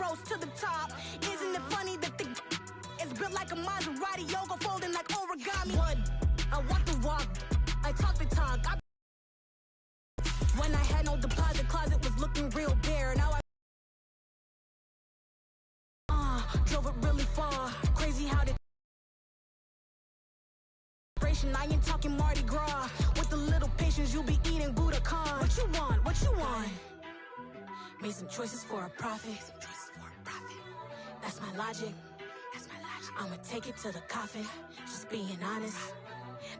rose to the top. Isn't it funny that the is built like a Maserati, yoga folding like origami? What? I walk the walk, I talk the talk. When I had no deposit, closet was looking real bare. Now I drove it really far. Crazy how the I ain't talking Mardi Gras. With a little patience, you'll be eating Budokan. What you want? What you want? Made some choices for a profit. That's my logic. I'ma take it to the coffin. Just being honest.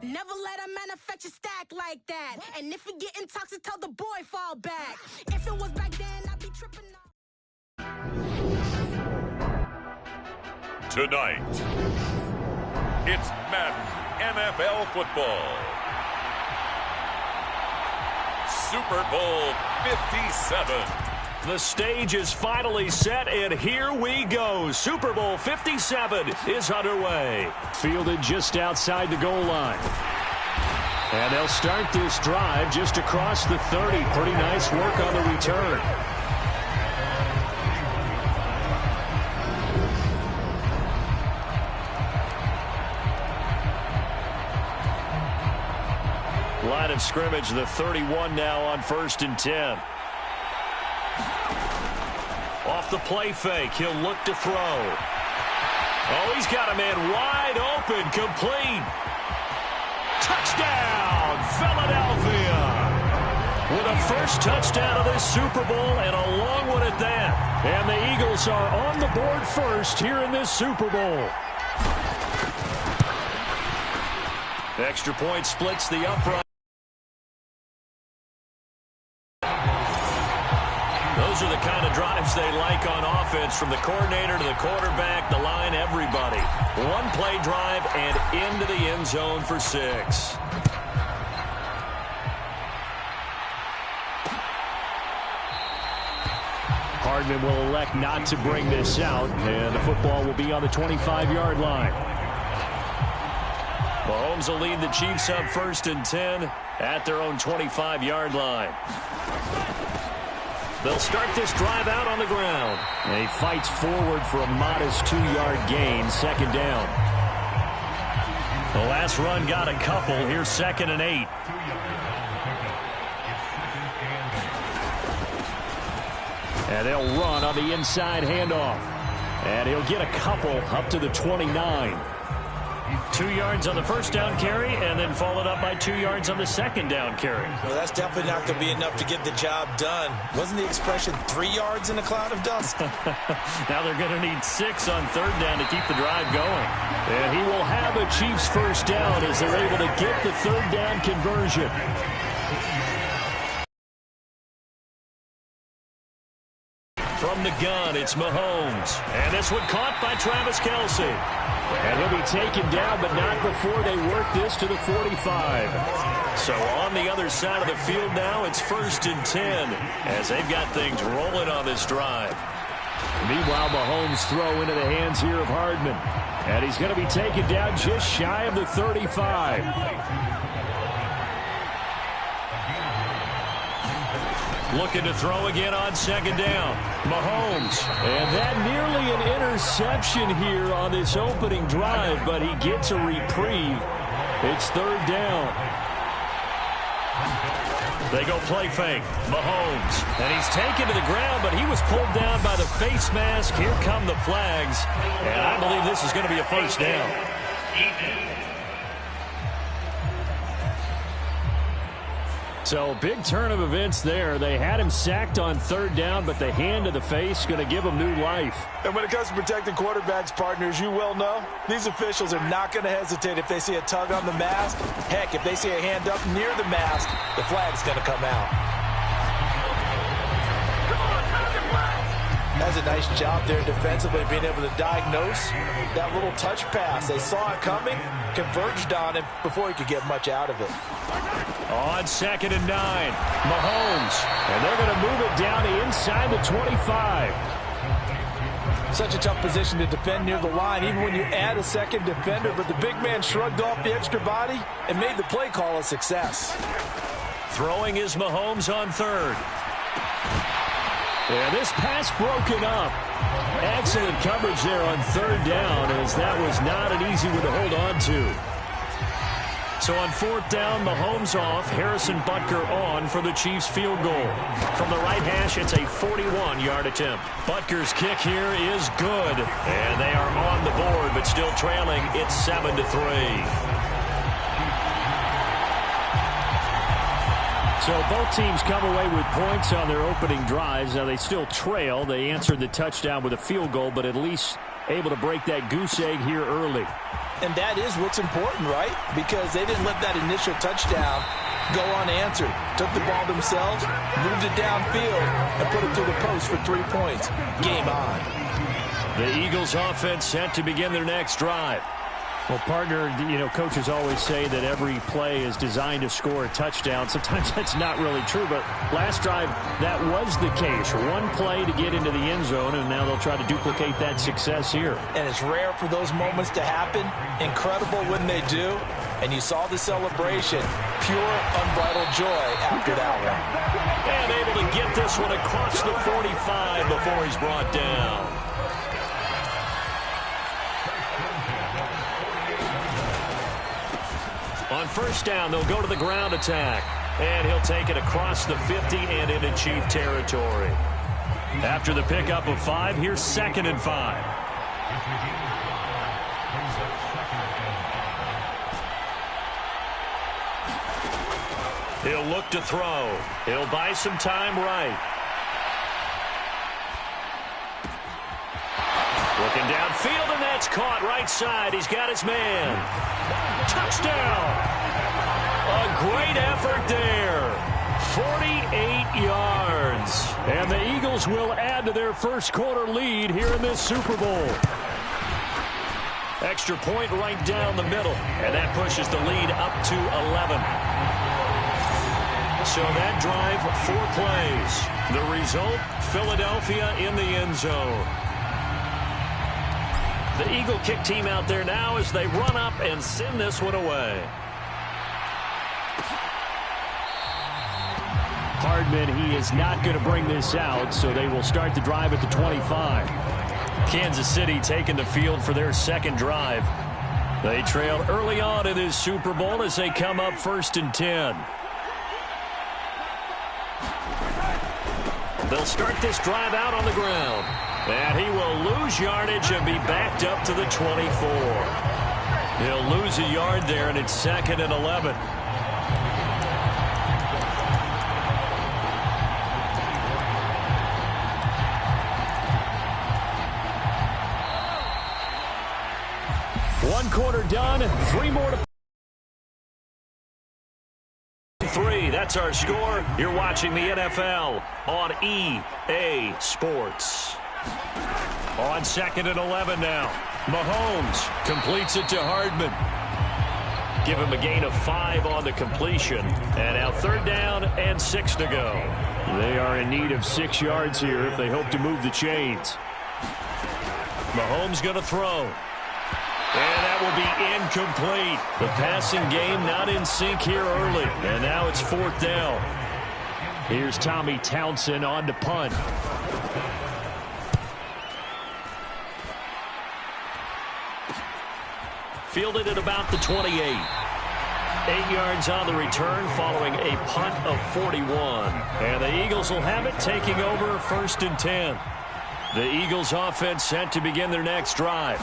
Never let a manufacture stack like that. And if it getting toxic, tell the boy fall back. If it was back then, I'd be tripping off. Tonight, it's Madden NFL football. Super Bowl 57. The stage is finally set, and here we go. Super Bowl 57 is underway. Fielded just outside the goal line. And they'll start this drive just across the 30. Pretty nice work on the return. Line of scrimmage, the 31 now on 1st and 10. Off the play fake, he'll look to throw. Oh, he's got a man wide open, complete. Touchdown, Philadelphia! With a first touchdown of this Super Bowl, and a long one at that. And the Eagles are on the board first here in this Super Bowl. The extra point splits the upright. Those are the kind of drives they like on offense, from the coordinator to the quarterback, the line, everybody. One play drive and into the end zone for 6. Hardman will elect not to bring this out, and the football will be on the 25-yard line. Mahomes will lead the Chiefs up 1st and 10 at their own 25-yard line. They'll start this drive out on the ground. And he fights forward for a modest 2-yard gain, 2nd down. The last run got a couple. Here's 2nd and 8. And they'll run on the inside handoff. And he'll get a couple up to the 29. 2 yards on the first down carry, and then followed up by 2 yards on the 2nd down carry. Well, that's definitely not going to be enough to get the job done. Wasn't the expression 3 yards in a cloud of dust? Now they're going to need 6 on 3rd down to keep the drive going. And he will have a Chiefs first down as they're able to get the 3rd down conversion. From the gun, it's Mahomes. And this one caught by Travis Kelce. And he'll be taken down, but not before they work this to the 45. So on the other side of the field now, it's 1st and 10 as they've got things rolling on this drive. Meanwhile, Mahomes throw into the hands here of Hardman. And he's going to be taken down just shy of the 35. Looking to throw again on 2nd down. Mahomes. And that nearly an interception here on this opening drive, but he gets a reprieve. It's 3rd down. They go play fake. Mahomes. And he's taken to the ground, but he was pulled down by the face mask. Here come the flags. And I believe this is going to be a first down. So, big turn of events there. They had him sacked on 3rd down, but the hand to the face going to give him new life. And when it comes to protecting quarterbacks, partners, you well know, these officials are not going to hesitate if they see a tug on the mask. Heck, if they see a hand up near the mask, the flag's going to come out. That's a nice job there defensively, being able to diagnose that little touch pass. They saw it coming, converged on him before he could get much out of it. On 2nd and 9, Mahomes. And they're going to move it down to inside the 25. Such a tough position to defend near the line, even when you add a second defender. But the big man shrugged off the extra body and made the play call a success. Throwing is Mahomes on 3rd. And this pass broken up. Excellent coverage there on third down, as that was not an easy one to hold on to. So on fourth down, Mahomes off, Harrison Butker on for the Chiefs field goal. From the right hash, it's a 41-yard attempt. Butker's kick here is good, and they are on the board, but still trailing. It's 7-3. So both teams come away with points on their opening drives. Now they still trail. They answered the touchdown with a field goal, but at least able to break that goose egg here early. And that is what's important, right? Because they didn't let that initial touchdown go unanswered. Took the ball themselves, moved it downfield, and put it through the post for 3 points. Game on. The Eagles offense set to begin their next drive. Well, partner, coaches always say that every play is designed to score a touchdown. Sometimes that's not really true, but last drive, that was the case. One play to get into the end zone, and now they'll try to duplicate that success here. And it's rare for those moments to happen. Incredible when they do. And you saw the celebration. Pure, unbridled joy after that one. And able to get this one across the 45 before he's brought down. On first down, they'll go to the ground attack. And he'll take it across the 50 and into Chief territory. After the pickup of 5, here's 2nd and 5. He'll look to throw. He'll buy some time right. Looking downfield, and that's caught right side. He's got his man. Touchdown! A great effort there. 48 yards. And the Eagles will add to their first quarter lead here in this Super Bowl. Extra point right down the middle. And that pushes the lead up to 11. So that drive, 4 plays. The result, Philadelphia in the end zone. The Eagle kick team out there now as they run up and send this one away. Hardman, he is not going to bring this out, so they will start the drive at the 25. Kansas City taking the field for their second drive. They trailed early on in this Super Bowl as they come up 1st and 10. They'll start this drive out on the ground. And he will lose yardage and be backed up to the 24. He'll lose a yard there, and it's 2nd and 11. One quarter done, 3 more to 3. That's our score. You're watching the NFL on EA Sports. On 2nd and 11 now. Mahomes completes it to Hardman. Give him a gain of 5 on the completion. And now 3rd down and 6 to go. They are in need of 6 yards here if they hope to move the chains. Mahomes going to throw. And that will be incomplete. The passing game not in sync here early. And now it's 4th down. Here's Tommy Townsend on to punt. Fielded at about the 28. 8 yards on the return following a punt of 41. And the Eagles will have it, taking over 1st and 10. The Eagles offense set to begin their next drive.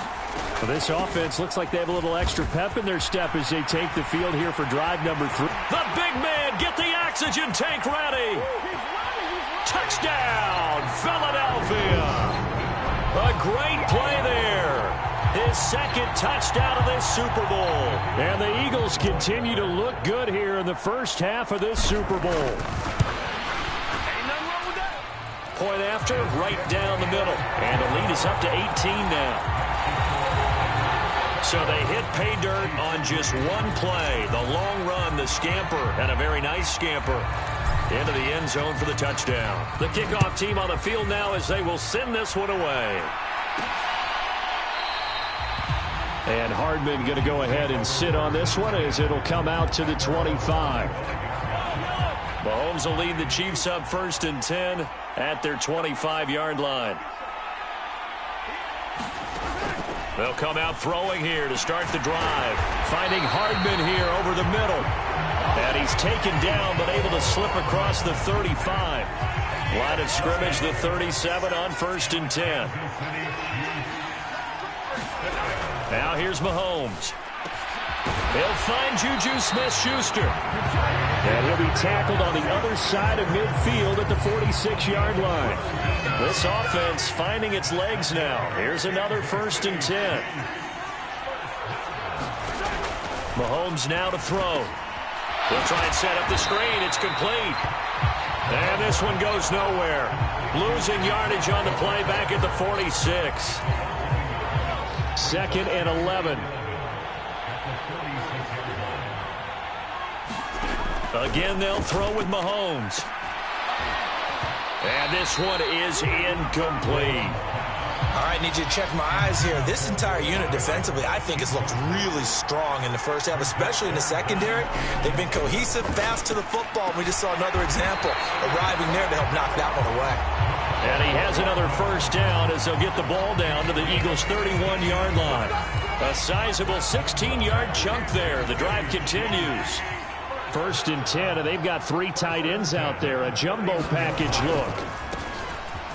Well, this offense looks like they have a little extra pep in their step as they take the field here for drive number 3. The big man, get the oxygen tank ready. Touchdown, Philadelphia. A great play there. His 2nd touchdown of this Super Bowl. And the Eagles continue to look good here in the first half of this Super Bowl. Ain't nothing wrong with that. Point after, right down the middle. And the lead is up to 18 now. So they hit pay dirt on just one play. The long run, the scamper, and a very nice scamper into the end zone for the touchdown. The kickoff team on the field now as they will send this one away. And Hardman going to go ahead and sit on this one as it'll come out to the 25. Mahomes will lead the Chiefs up 1st and 10 at their 25-yard line. They'll come out throwing here to start the drive. Finding Hardman here over the middle. And he's taken down but able to slip across the 35. Line of scrimmage, the 37 on 1st and 10. Now here's Mahomes. He'll find Juju Smith-Schuster. And he'll be tackled on the other side of midfield at the 46-yard line. This offense finding its legs now. Here's another 1st and 10. Mahomes now to throw. He'll try and set up the screen. It's complete. And this one goes nowhere. Losing yardage on the play back at the 46. 2nd and 11. Again, they'll throw with Mahomes. And this one is incomplete. All right, need you to check my eyes here. This entire unit defensively, I think, has looked really strong in the first half, especially in the secondary. They've been cohesive, fast to the football. We just saw another example arriving there to help knock that one away. And he has another 1st down as they'll get the ball down to the Eagles' 31-yard line. A sizable 16-yard chunk there. The drive continues. 1st and 10, and they've got 3 tight ends out there. A jumbo package look.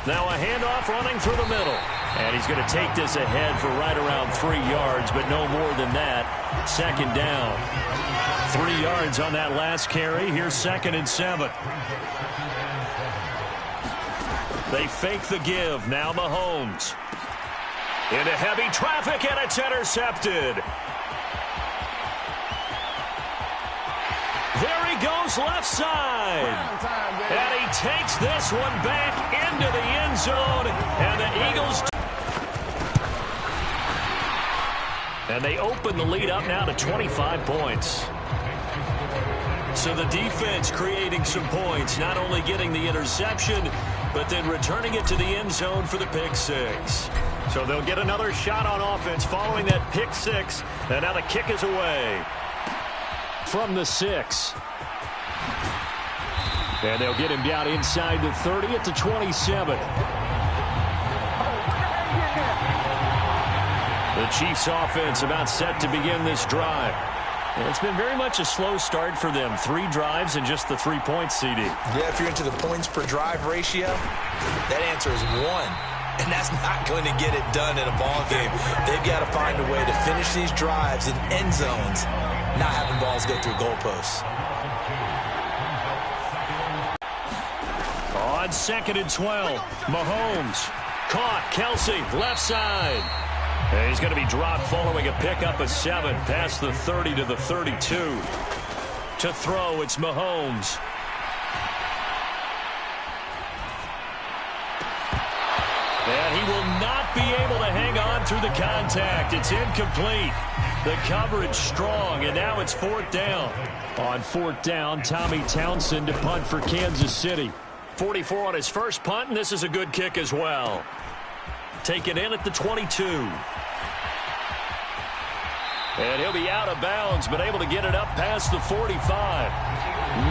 Now a handoff running through the middle. And he's going to take this ahead for right around 3 yards, but no more than that. 2nd down. 3 yards on that last carry. Here's 2nd and 7. They fake the give. Now Mahomes. Into heavy traffic, and it's intercepted. There he goes left side. And he takes this one back into the end zone. And the Eagles. And they open the lead up now to 25 points. So the defense creating some points, not only getting the interception, but then returning it to the end zone for the pick 6. So they'll get another shot on offense following that pick 6. And now the kick is away. From the 6. And they'll get him down inside the 30 at the 27. The Chiefs offense about set to begin this drive. And it's been very much a slow start for them. 3 drives and just the 3 points, CD. Yeah, if you're into the points per drive ratio, that answer is 1. And that's not going to get it done in a ball game. They've got to find a way to finish these drives in end zones, not having balls go through goalposts. On 2nd and 12, Mahomes caught. Kelsey, left side. And he's going to be dropped following a pickup of 7 past the 30 to the 32. To throw, it's Mahomes. And he will not be able to hang on through the contact. It's incomplete. The coverage strong, and now it's 4th down. On 4th down, Tommy Townsend to punt for Kansas City. 44 on his first punt, and this is a good kick as well. Taken in at the 22. And he'll be out of bounds, but able to get it up past the 45.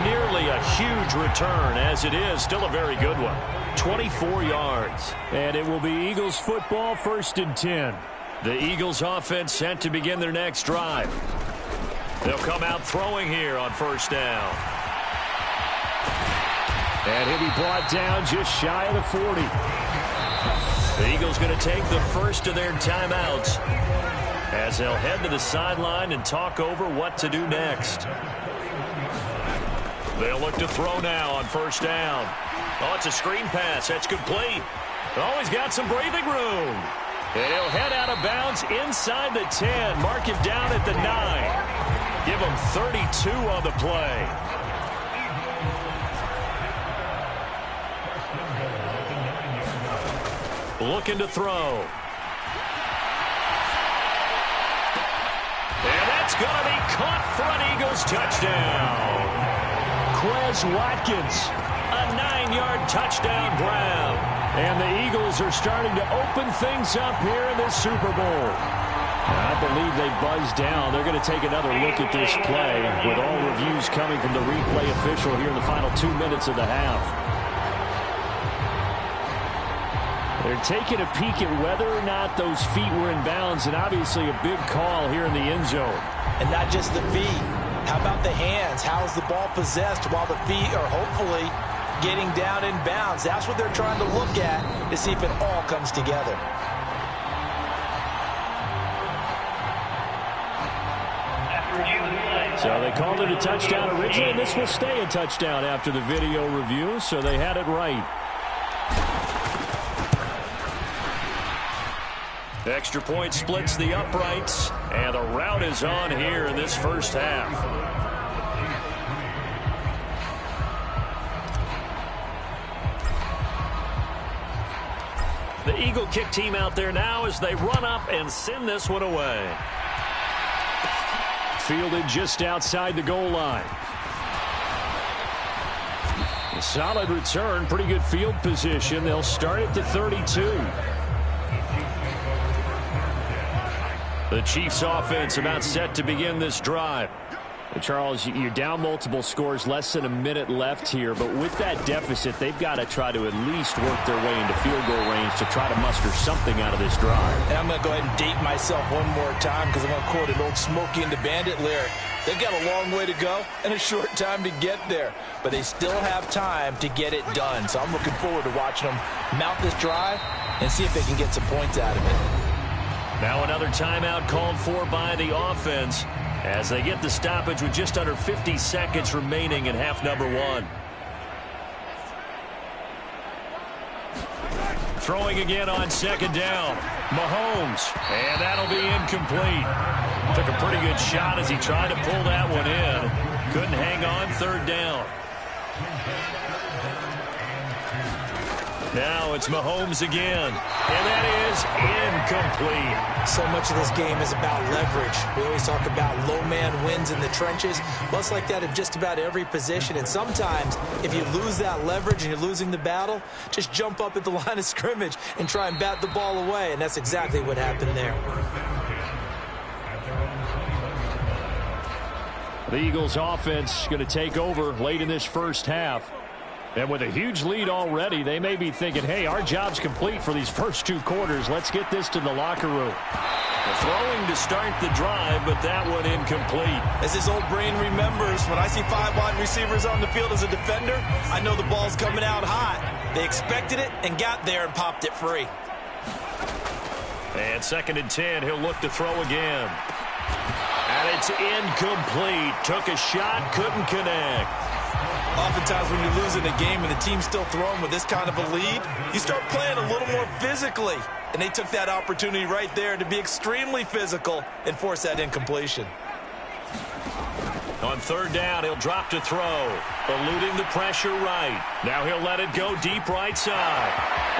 Nearly a huge return, as it is. Still a very good one. 24 yards. And it will be Eagles football, 1st and 10. The Eagles offense set to begin their next drive. They'll come out throwing here on 1st down. And he'll be brought down just shy of the 40. The Eagles going to take the first of their timeouts as they'll head to the sideline and talk over what to do next. They'll look to throw now on 1st down. Oh, it's a screen pass. That's complete. Oh, he's got some breathing room. And he'll head out of bounds inside the 10. Mark him down at the 9. Give him 32 on the play. Looking to throw. And that's going to be caught for an Eagles touchdown. Quez Watkins, a 9-yard touchdown grab. And the Eagles are starting to open things up here in this Super Bowl. I believe they buzzed down. They're going to take another look at this play with all reviews coming from the replay official here in the final 2 minutes of the half. They're taking a peek at whether or not those feet were in bounds, and obviously a big call here in the end zone. And not just the feet. How about the hands? How is the ball possessed while the feet are hopefully getting down in bounds? That's what they're trying to look at to see if it all comes together. So they called it a touchdown originally, and this will stay a touchdown after the video review, so they had it right. Extra point splits the uprights, and the route is on here in this first half. The Eagle kick team out there now as they run up and send this one away. Fielded just outside the goal line. A solid return, pretty good field position. They'll start at the 32. The Chiefs offense about set to begin this drive. Charles, you're down multiple scores, less than a minute left here, but with that deficit, they've got to try to at least work their way into field goal range to try to muster something out of this drive. And I'm going to go ahead and date myself one more time because I'm going to quote an old Smokey and the Bandit lyric. They've got a long way to go and a short time to get there, but they still have time to get it done. So I'm looking forward to watching them mount this drive and see if they can get some points out of it. Now another timeout called for by the offense as they get the stoppage with just under 50 seconds remaining in half number one. Throwing again on second down. Mahomes, and that'll be incomplete. Took a pretty good shot as he tried to pull that one in. Couldn't hang on, third down. Now it's Mahomes again, and that is incomplete. So much of this game is about leverage. We always talk about low man wins in the trenches. Well, it's like that in just about every position. And sometimes, if you lose that leverage and you're losing the battle, just jump up at the line of scrimmage and try and bat the ball away. And that's exactly what happened there. The Eagles offense going to take over late in this first half. And with a huge lead already, they may be thinking, hey, our job's complete for these first two quarters. Let's get this to the locker room. Throwing to start the drive, but that one incomplete. As his old brain remembers, when I see 5 wide receivers on the field as a defender, I know the ball's coming out hot. They expected it and got there and popped it free. And 2nd and 10, he'll look to throw again. And it's incomplete. Took a shot, couldn't connect. Oftentimes when you're losing a game and the team's still throwing with this kind of a lead, you start playing a little more physically. And they took that opportunity right there to be extremely physical and force that incompletion. On 3rd down, he'll drop to throw. Eluding the pressure right. Now he'll let it go deep right side.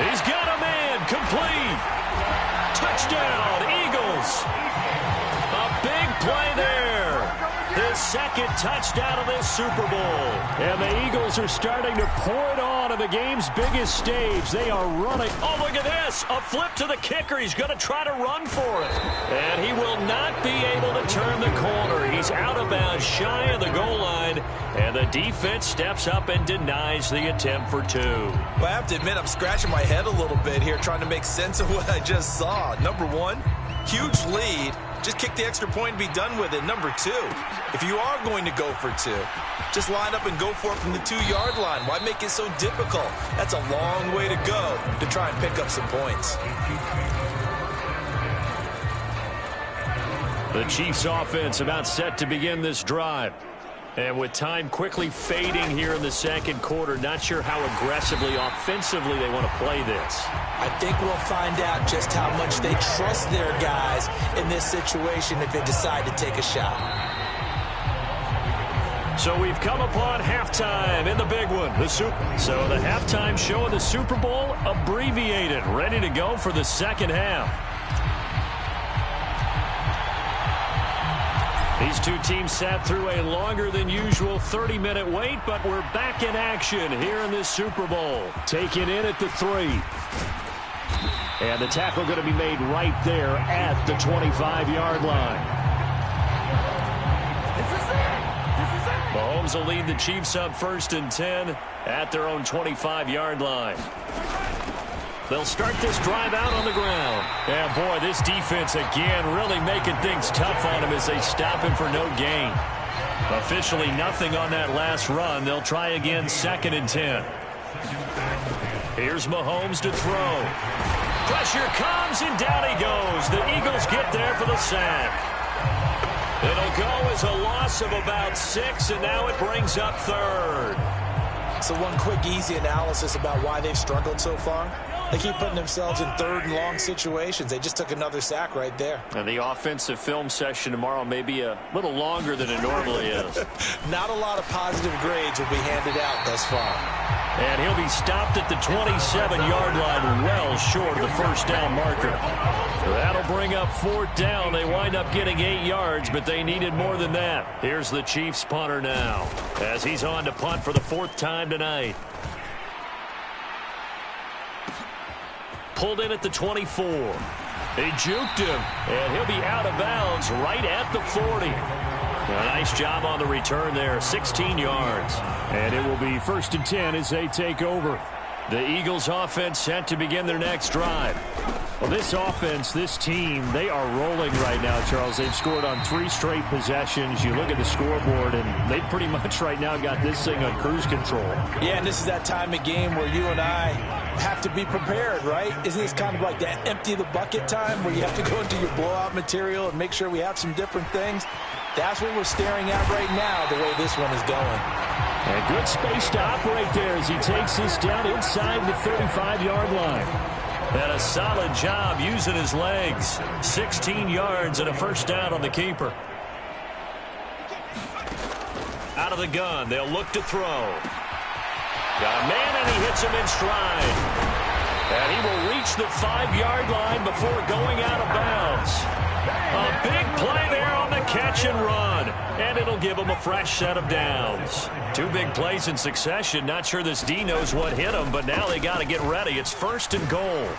He's got a man. Complete. Touchdown, Eagles. A big play there. His 2nd touchdown of this Super Bowl. And the Eagles are starting to pour it on the game's biggest stage. They are running. Oh, look at this. A flip to the kicker. He's going to try to run for it. And he will not be able to turn the corner. He's out of bounds, shy of the goal line. And the defense steps up and denies the attempt for 2. Well, I have to admit, I'm scratching my head a little bit here trying to make sense of what I just saw. Number one, huge lead. Just kick the extra point and be done with it. Number 2, if you are going to go for 2, just line up and go for it from the 2-yard line. Why make it so difficult? That's a long way to go to try and pick up some points. The Chiefs offense about set to begin this drive. And with time quickly fading here in the 2nd quarter, not sure how aggressively, offensively they want to play this. I think we'll find out just how much they trust their guys in this situation if they decide to take a shot. So we've come upon halftime in the big one. So the halftime show of the Super Bowl abbreviated, ready to go for the 2nd half. These two teams sat through a longer than usual 30-minute wait, but we're back in action here in this Super Bowl. Taken in at the 3. And the tackle going to be made right there at the 25-yard line. Mahomes will lead the Chiefs up 1st and 10 at their own 25-yard line. They'll start this drive out on the ground. Yeah, boy, this defense again really making things tough on him as they stop him for no gain. Officially nothing on that last run. They'll try again 2nd and 10. Here's Mahomes to throw. Pressure comes, and down he goes. The Eagles get there for the sack. It'll go as a loss of about 6, and now it brings up 3rd. So one quick, easy analysis about why they've struggled so far. They keep putting themselves in 3rd and long situations. They just took another sack right there. And the offensive film session tomorrow may be a little longer than it normally is. Not a lot of positive grades will be handed out thus far. And he'll be stopped at the 27-yard line, well short of the 1st down marker. That'll bring up 4th down. They wind up getting 8 yards, but they needed more than that. Here's the Chiefs punter now as he's on to punt for the 4th time tonight. Pulled in at the 24. They juked him, and he'll be out of bounds right at the 40. A nice job on the return there, 16 yards. And it will be 1st and 10 as they take over. The Eagles offense set to begin their next drive. Well, this offense, this team, they are rolling right now, Charles. They've scored on 3 straight possessions. You look at the scoreboard, and they pretty much right now got this thing on cruise control. Yeah, and this is that time of game where you and I have to be prepared, right? Isn't this kind of like that empty the bucket time where you have to go into your blowout material and make sure we have some different things? That's what we're staring at right now, the way this one is going. And good space to operate there as he takes this down inside the 35-yard line. And a solid job using his legs. 16 yards and a 1st down on the keeper. Out of the gun, they'll look to throw. Got a man, and he hits him in stride. And he will reach the 5-yard line before going out of bounds. A big play there on the catch and run. And it'll give him a fresh set of downs. 2 big plays in succession. Not sure this D knows what hit him, but now they got to get ready. It's 1st and goal.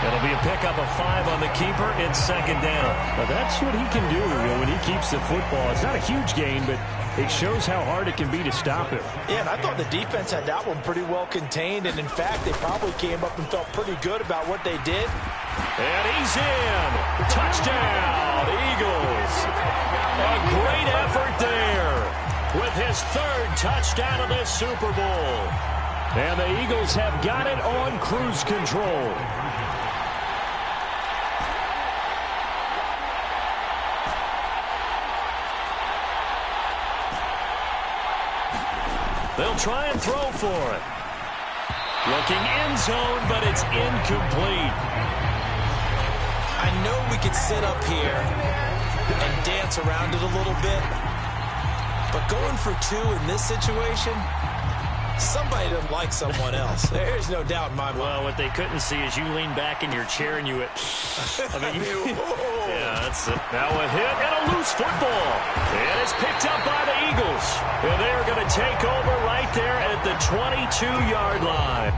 It'll be a pickup of 5 on the keeper. It's 2nd down. Well, that's what he can do when he keeps the football. It's not a huge gain, but it shows how hard it can be to stop him. Yeah, and I thought the defense had that one pretty well contained, and in fact, they probably came up and felt pretty good about what they did. And he's in. Touchdown, Eagles. A great effort there with his 3rd touchdown of this Super Bowl. And the Eagles have got it on cruise control. They'll try and throw for it. Looking end zone, but it's incomplete. I know we could sit up here and dance around it a little bit, but going for 2 in this situation, somebody doesn't like someone else. There's no doubt in my mind. Well, what they couldn't see is you lean back in your chair and you went, yeah, that's it. Now a hit and a loose football. And it's picked up by the Eagles. And they're going to take over right there at the 22-yard line.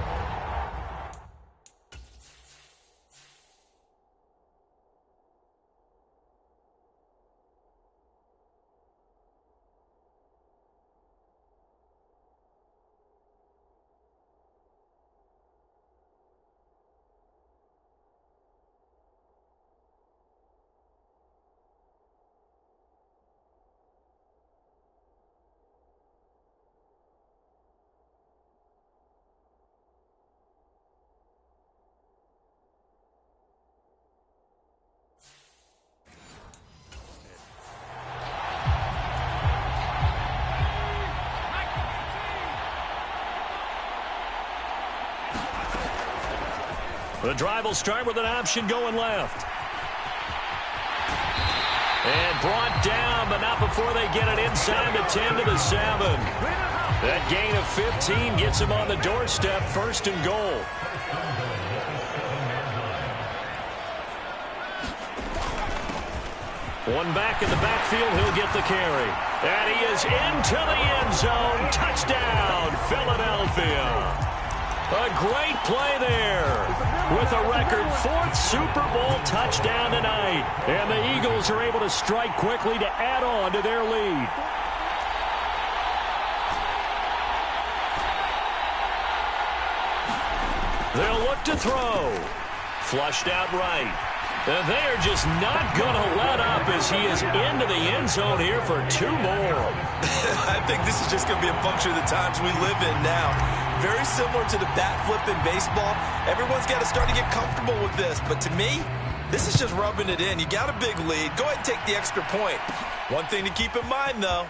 The drive will start with an option going left. And brought down, but not before they get it inside the 10 to the 7. That gain of 15 gets him on the doorstep, 1st and goal. One back in the backfield, he'll get the carry. And he is into the end zone. Touchdown, Philadelphia. A great play there with a record 4th Super Bowl touchdown tonight. And the Eagles are able to strike quickly to add on to their lead. They'll look to throw. Flushed out right. And they are just not going to let up as he is into the end zone here for 2 more. I think this is just going to be a function of the times we live in now. Very similar to the bat flip in baseball. Everyone's got to start to get comfortable with this. But to me, this is just rubbing it in. You got a big lead. Go ahead and take the extra point. One thing to keep in mind, though,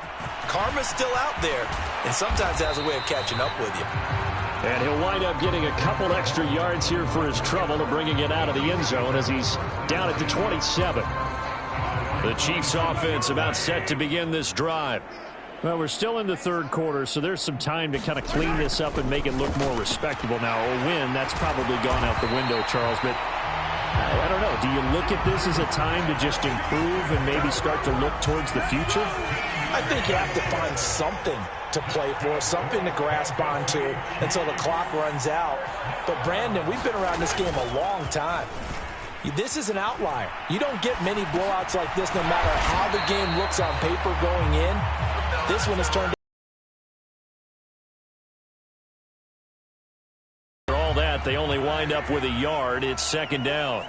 karma's still out there, and sometimes has a way of catching up with you. And he'll wind up getting a couple extra yards here for his trouble and bringing it out of the end zone as he's down at the 27. The Chiefs offense about set to begin this drive. Well, we're still in the 3rd quarter, so there's some time to kind of clean this up and make it look more respectable. Now, a win, that's probably gone out the window, Charles, but I don't know. Do you look at this as a time to just improve and maybe start to look towards the future? I think you have to find something to play for, something to grasp onto until the clock runs out. But, Brandon, we've been around this game a long time. This is an outlier. You don't get many blowouts like this no matter how the game looks on paper going in. This one has turned. For all that, they only wind up with a yard. It's 2nd down.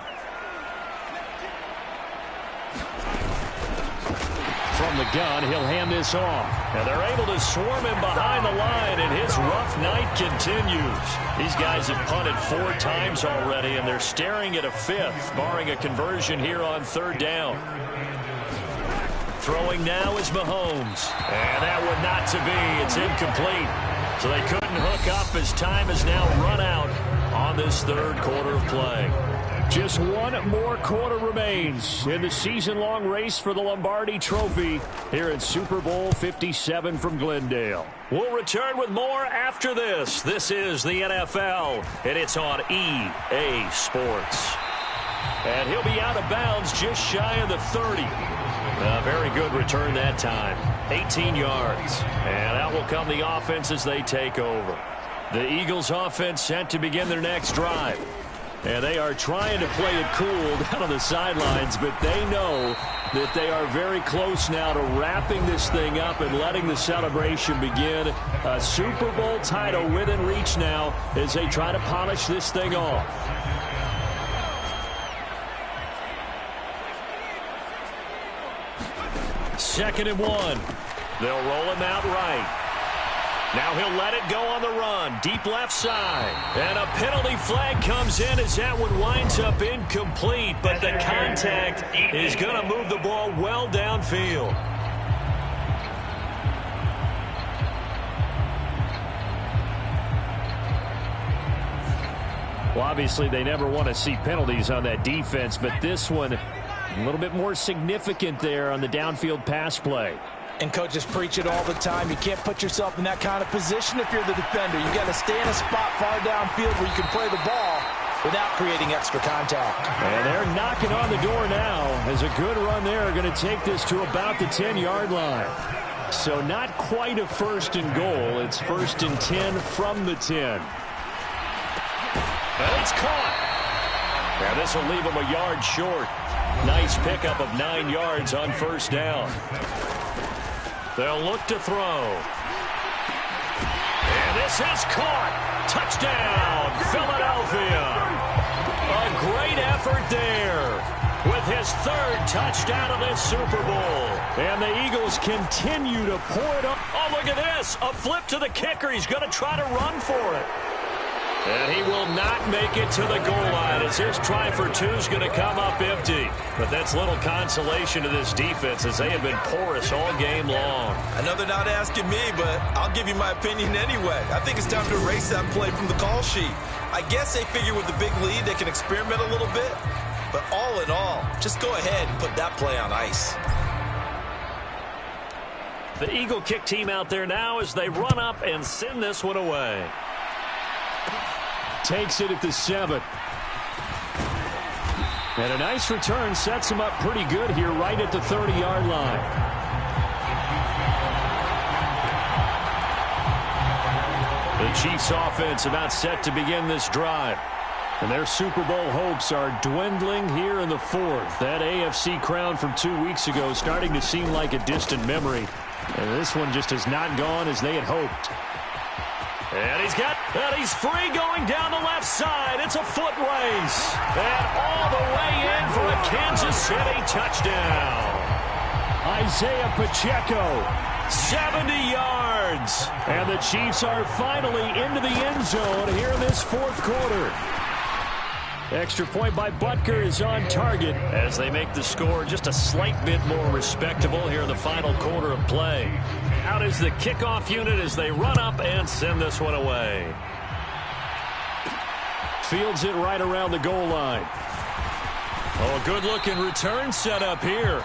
From the gun, he'll hand this off. And they're able to swarm him behind the line, and his rough night continues. These guys have punted 4 times already, and they're staring at a 5th, barring a conversion here on 3rd down. Throwing now is Mahomes. And that one not to be. It's incomplete. So they couldn't hook up as time has now run out on this 3rd quarter of play. Just 1 more quarter remains in the season-long race for the Lombardi Trophy here at Super Bowl 57 from Glendale. We'll return with more after this. This is the NFL, and it's on EA Sports. And he'll be out of bounds just shy of the 30. A very good return that time. 18 yards. And out will come the offense as they take over. The Eagles offense set to begin their next drive. And they are trying to play it cool down on the sidelines, but they know that they are very close now to wrapping this thing up and letting the celebration begin. A Super Bowl title within reach now as they try to polish this thing off. Second and 1. They'll roll him out right. Now he'll let it go on the run. Deep left side. And a penalty flag comes in as that one winds up incomplete. But the contact is going to move the ball well downfield. Well, obviously they never want to see penalties on that defense. But this one, a little bit more significant there on the downfield pass play. And coaches preach it all the time. You can't put yourself in that kind of position if you're the defender. You got to stay in a spot far downfield where you can play the ball without creating extra contact. And they're knocking on the door now as a good run there are going to take this to about the 10-yard line. So not quite a 1st and goal. It's 1st and 10 from the 10. And it's caught. Now this will leave him a yard short. Nice pickup of 9 yards on 1st down. They'll look to throw. And this is caught. Touchdown, Philadelphia. A great effort there with his 3rd touchdown of this Super Bowl. And the Eagles continue to pour it up. Oh, look at this. A flip to the kicker. He's going to try to run for it. And he will not make it to the goal line as his try for 2 is going to come up empty. But that's little consolation to this defense as they have been porous all game long. I know they're not asking me, but I'll give you my opinion anyway. I think it's time to erase that play from the call sheet. I guess they figure with the big lead they can experiment a little bit. But all in all, just go ahead and put that play on ice. The Eagle kick team out there now as they run up and send this one away. Takes it at the 7. And a nice return sets him up pretty good here right at the 30-yard line. The Chiefs offense about set to begin this drive. And their Super Bowl hopes are dwindling here in the fourth. That AFC crown from 2 weeks ago is starting to seem like a distant memory. And this one just has not gone as they had hoped. And he's free going down the left side. It's a foot race. And all the way in for a Kansas City touchdown. Isaiah Pacheco, 70 yards. And the Chiefs are finally into the end zone here in this fourth quarter. Extra point by Butker is on target as they make the score just a slight bit more respectable here in the final quarter of play. Out is the kickoff unit as they run up and send this one away. Fields it right around the goal line. Oh, a good-looking return set up here.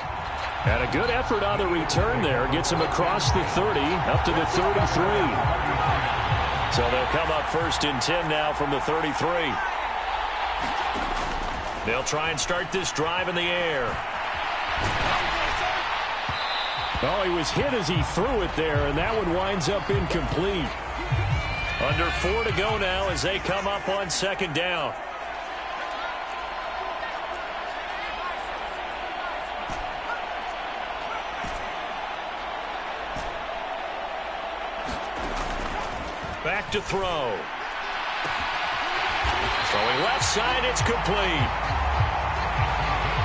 And a good effort on the return there. Gets him across the 30, up to the 33. So they'll come up 1st and 10 now from the 33. They'll try and start this drive in the air. Oh, he was hit as he threw it there, and that one winds up incomplete. Under 4 to go now as they come up on 2nd down. Back to throw. Throwing left side, it's complete.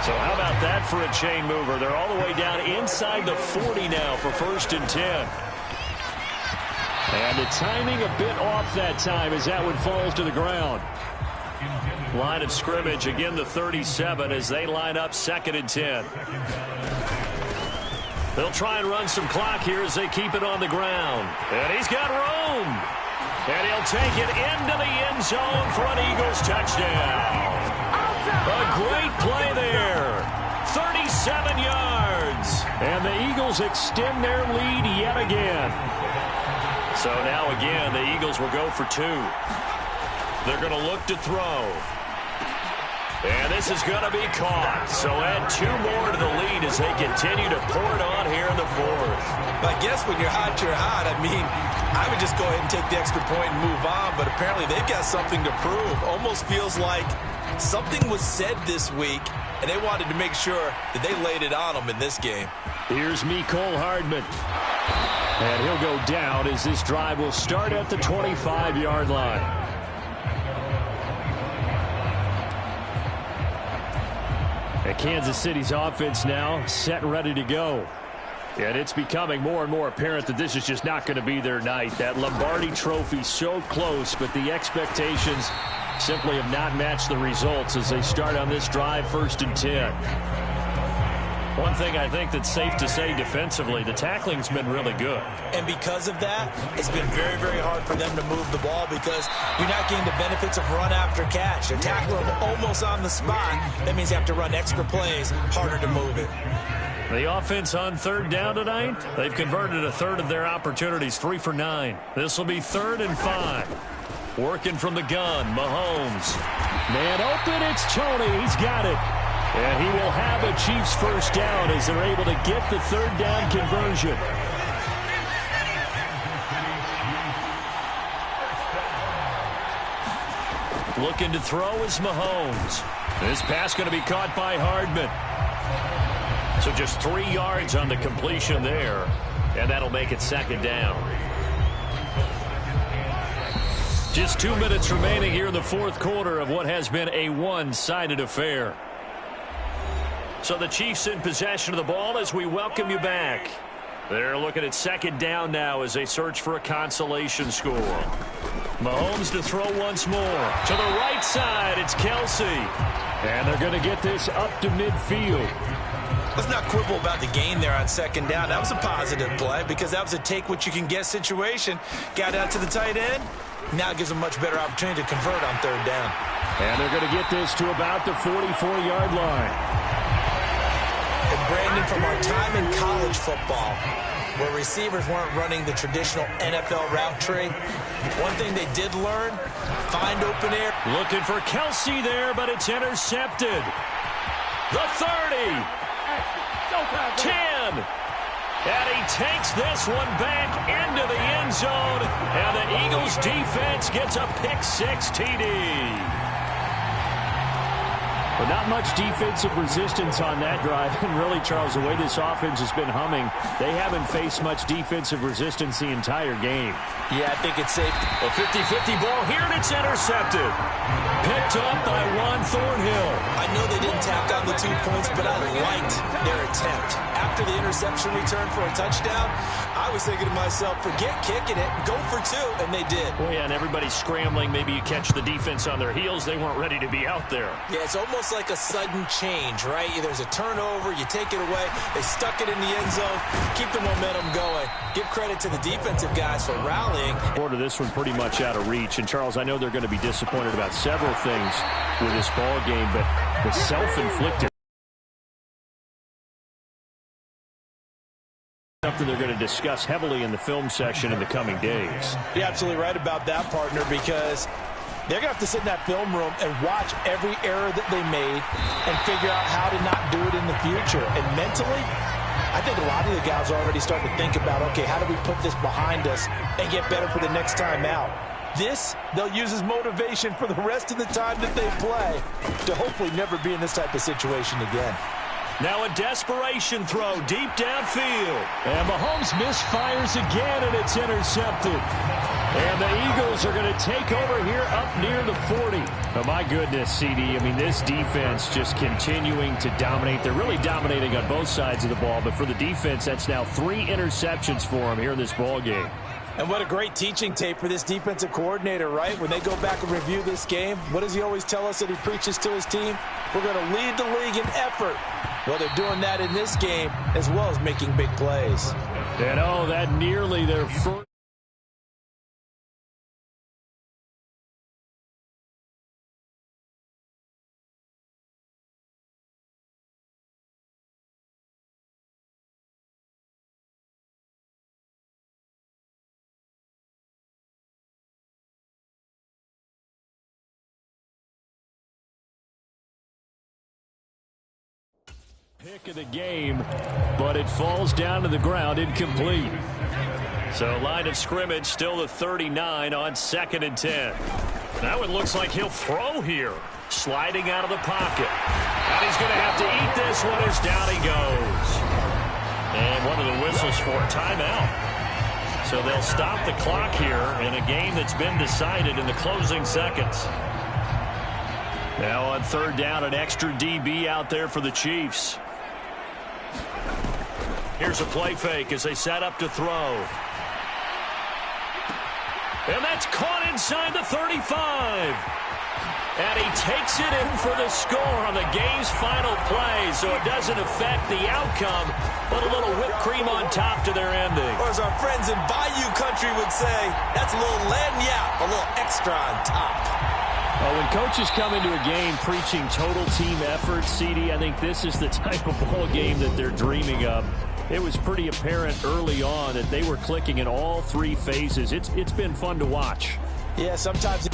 So how about that for a chain mover? They're all the way down inside the 40 now for 1st and 10. And the timing a bit off that time as that one falls to the ground. Line of scrimmage, again the 37 as they line up 2nd and 10. They'll try and run some clock here as they keep it on the ground. And he's got room. And he'll take it into the end zone for an Eagles touchdown. A great play there. 37 yards. And the Eagles extend their lead yet again. So now again, the Eagles will go for 2. They're going to look to throw. And this is going to be caught. So add 2 more to the lead as they continue to pour it on here in the 4th. I guess when you're hot, you're hot. I mean, I would just go ahead and take the extra point and move on, but apparently they've got something to prove. Almost feels like something was said this week, and they wanted to make sure that they laid it on them in this game. Here's Mecole Hardman. And he'll go down as this drive will start at the 25-yard line. And Kansas City's offense now set and ready to go. And it's becoming more and more apparent that this is just not going to be their night. That Lombardi trophy so close, but the expectations simply have not matched the results as they start on this drive 1st and 10. One thing I think that's safe to say defensively, the tackling's been really good. And because of that, it's been very, very hard for them to move the ball because you're not getting the benefits of run after catch. They're tackling them almost on the spot. That means they have to run extra plays, harder to move it. The offense on 3rd down tonight, they've converted a third of their opportunities, 3 for 9. This will be 3rd and 5. Working from the gun, Mahomes. Man open, it's Tony. He's got it. And he will have a Chiefs 1st down as they're able to get the 3rd down conversion. Looking to throw is Mahomes. This pass going to be caught by Hardman. So just 3 yards on the completion there. And that'll make it 2nd down. Just 2 minutes remaining here in the 4th quarter of what has been a one-sided affair. So the Chiefs in possession of the ball as we welcome you back. They're looking at 2nd down now as they search for a consolation score. Mahomes to throw once more. To the right side, it's Kelsey. And they're going to get this up to midfield. Let's not quibble about the gain there on 2nd down. That was a positive play because that was a take-what-you-can-get situation. Got out to the tight end. Now it gives them a much better opportunity to convert on 3rd down. And they're going to get this to about the 44-yard line. And Brandon, from our time in college football, where receivers weren't running the traditional NFL route tree, one thing they did learn, find open air. Looking for Kelsey there, but it's intercepted. The 30. 10. And he takes this one back into the end zone. And the Eagles defense gets a pick-6 TD. But not much defensive resistance on that drive. And really, Charles, the way this offense has been humming, they haven't faced much defensive resistance the entire game. Yeah, I think it's safe. A 50-50 ball here, and it's intercepted. Picked up by Juan Thornhill. I know they didn't tack on the 2 points, but I liked their attempt. After the interception return for a touchdown, I was thinking to myself, forget kicking it, go for 2, and they did. Well, yeah, and everybody's scrambling. Maybe you catch the defense on their heels. They weren't ready to be out there. Yeah, it's almost like a sudden change, right? There's a turnover, you take it away, they stuck it in the end zone, keep the momentum going. Give credit to the defensive guys for rallying. Order this one pretty much out of reach. And, Charles, I know they're going to be disappointed about several things with this ball game, but the self-inflicted something they're going to discuss heavily in the film session in the coming days. You're absolutely right about that, partner, because they're going to have to sit in that film room and watch every error that they made and figure out how to not do it in the future. And mentally, I think a lot of the guys are already starting to think about, okay, how do we put this behind us and get better for the next time out? This, they'll use as motivation for the rest of the time that they play to hopefully never be in this type of situation again. Now a desperation throw deep downfield. And Mahomes misfires again, and it's intercepted. And the Eagles are going to take over here up near the 40. Oh, my goodness, CD. I mean, this defense just continuing to dominate. They're really dominating on both sides of the ball. But for the defense, that's now 3 interceptions for them here in this ball game. And what a great teaching tape for this defensive coordinator, right? When they go back and review this game, what does he always tell us that he preaches to his team? We're going to lead the league in effort. Well, they're doing that in this game as well as making big plays. And, oh, that nearly their first. Pick of the game, but it falls down to the ground incomplete. So line of scrimmage still the 39 on 2nd and 10. That one looks like he'll throw here. Sliding out of the pocket. And he's going to have to eat this one as down he goes. And one of the whistles for a timeout. So they'll stop the clock here in a game that's been decided in the closing seconds. Now on 3rd down, an extra DB out there for the Chiefs. Here's a play fake as they set up to throw. And that's caught inside the 35. And he takes it in for the score on the game's final play. So it doesn't affect the outcome, but a little whipped cream on top to their ending. Or as our friends in Bayou Country would say, that's a little lagniappe, a little extra on top. Well, when coaches come into a game preaching total team effort, CD, I think this is the type of ball game that they're dreaming of. It was pretty apparent early on that they were clicking in all 3 phases. It's been fun to watch. Yeah, sometimes